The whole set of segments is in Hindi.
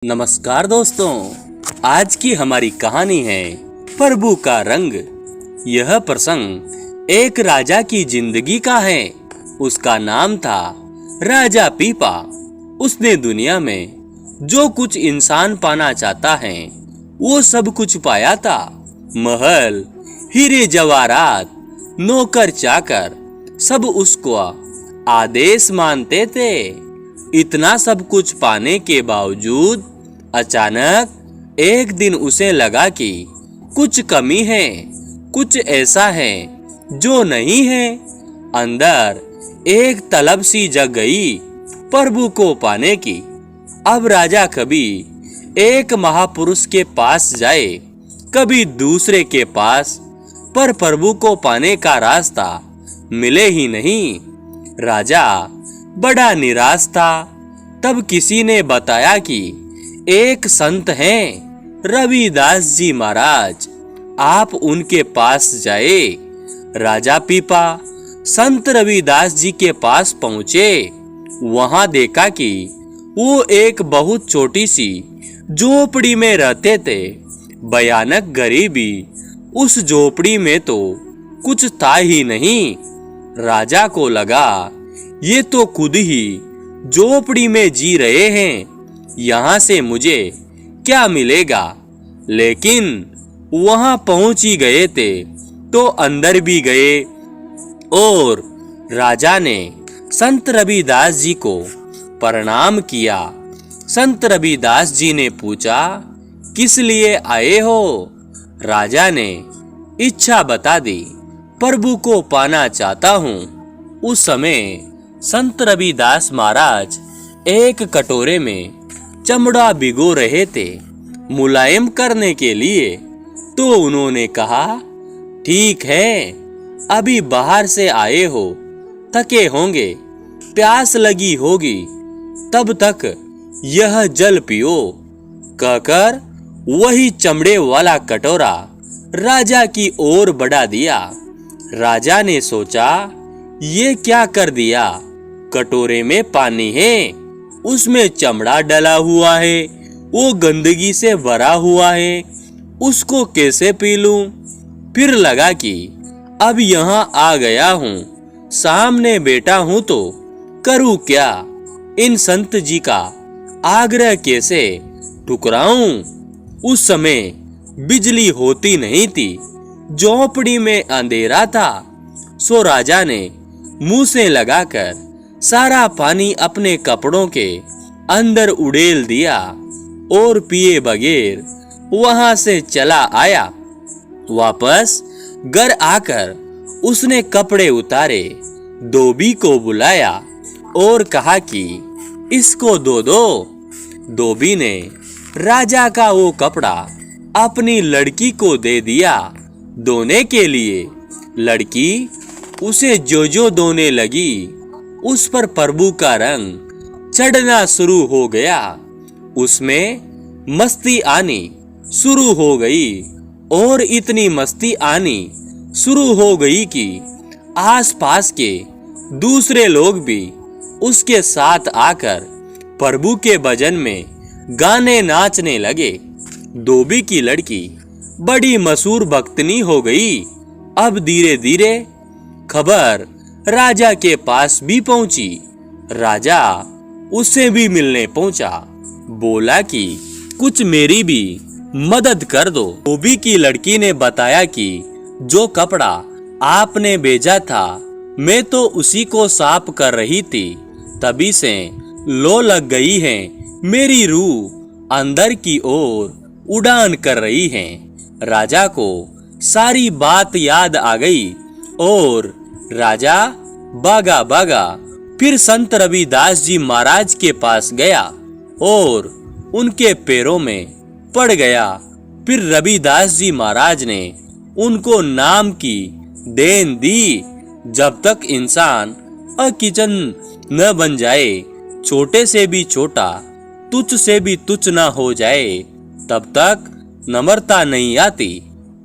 नमस्कार दोस्तों, आज की हमारी कहानी है प्रभु का रंग। यह प्रसंग एक राजा की जिंदगी का है। उसका नाम था राजा पीपा। उसने दुनिया में जो कुछ इंसान पाना चाहता है वो सब कुछ पाया था। महल, हीरे जवाहरात, नौकर चाकर सब उसको आदेश मानते थे। इतना सब कुछ पाने के बावजूद अचानक एक दिन उसे लगा कि कुछ कमी है, कुछ ऐसा है जो नहीं है। अंदर एक तलब सी जग गई प्रभु को पाने की। अब राजा कभी एक महापुरुष के पास जाए, कभी दूसरे के पास, पर प्रभु को पाने का रास्ता मिले ही नहीं। राजा बड़ा निराश था। तब किसी ने बताया कि एक संत हैं, रविदास जी महाराज, आप उनके पास जाए। राजा पीपा संत रविदास जी के पास पहुंचे। वहां देखा कि वो एक बहुत छोटी सी झोपड़ी में रहते थे। भयानक गरीबी, उस झोपड़ी में तो कुछ था ही नहीं। राजा को लगा ये तो खुद ही झोपड़ी में जी रहे हैं, यहाँ से मुझे क्या मिलेगा। लेकिन वहां पहुंच ही गए थे तो अंदर भी गए और राजा ने संत रविदास जी को प्रणाम किया। संत रविदास जी ने पूछा, किस लिए आए हो? राजा ने इच्छा बता दी, प्रभु को पाना चाहता हूँ। उस समय संत रविदास महाराज एक कटोरे में चमड़ा भिगो रहे थे मुलायम करने के लिए। तो उन्होंने कहा, ठीक है, अभी बाहर से आए हो, थके होंगे, प्यास लगी होगी, तब तक यह जल पियो। कहकर वही चमड़े वाला कटोरा राजा की ओर बढ़ा दिया। राजा ने सोचा, ये क्या कर दिया? कटोरे में पानी है, उसमें चमड़ा डला हुआ है, वो गंदगी से भरा हुआ है, उसको कैसे पी लूं? फिर लगा कि अब यहाँ आ गया हूँ, सामने बैठा हूँ तो करूँ क्या? इन संत जी का आग्रह कैसे ठुकराऊं? उस समय बिजली होती नहीं थी, झोपड़ी में अंधेरा था। सो राजा ने मुंह से लगाकर सारा पानी अपने कपड़ों के अंदर उड़ेल दिया और पिए बगैर वहां से चला आया। वापस घर आकर उसने कपड़े उतारे, धोबी को बुलाया और कहा कि इसको धो दो। धोबी ने राजा का वो कपड़ा अपनी लड़की को दे दिया धोने के लिए। लड़की उसे जो धोने लगी, उस पर प्रभु का रंग चढ़ना शुरू हो गया। उसमें मस्ती आनी शुरू हो गई और इतनी मस्ती आनी शुरू हो गई कि आसपास के दूसरे लोग भी उसके साथ आकर प्रभु के भजन में गाने नाचने लगे। धोबी की लड़की बड़ी मशहूर भक्तनी हो गई। अब धीरे धीरे खबर राजा के पास भी पहुंची। राजा उससे भी मिलने पहुंचा, बोला कि कुछ मेरी भी मदद कर दो। धोबी की लड़की ने बताया कि जो कपड़ा आपने भेजा था, मैं तो उसी को साफ कर रही थी, तभी से लो लग गई है। मेरी रूह अंदर की ओर उड़ान कर रही है। राजा को सारी बात याद आ गई और राजा भागा भागा फिर संत रविदास जी महाराज के पास गया और उनके पैरों में पड़ गया। फिर रविदास जी महाराज ने उनको नाम की देन दी। जब तक इंसान अकिचन न बन जाए, छोटे से भी छोटा, तुच्छ से भी तुच्छ न हो जाए, तब तक नम्रता नहीं आती,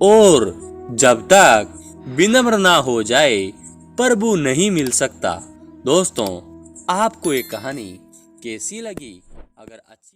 और जब तक विनम्र ना हो जाए प्रभु नहीं मिल सकता। दोस्तों, आपको ये कहानी कैसी लगी? अगर अच्छी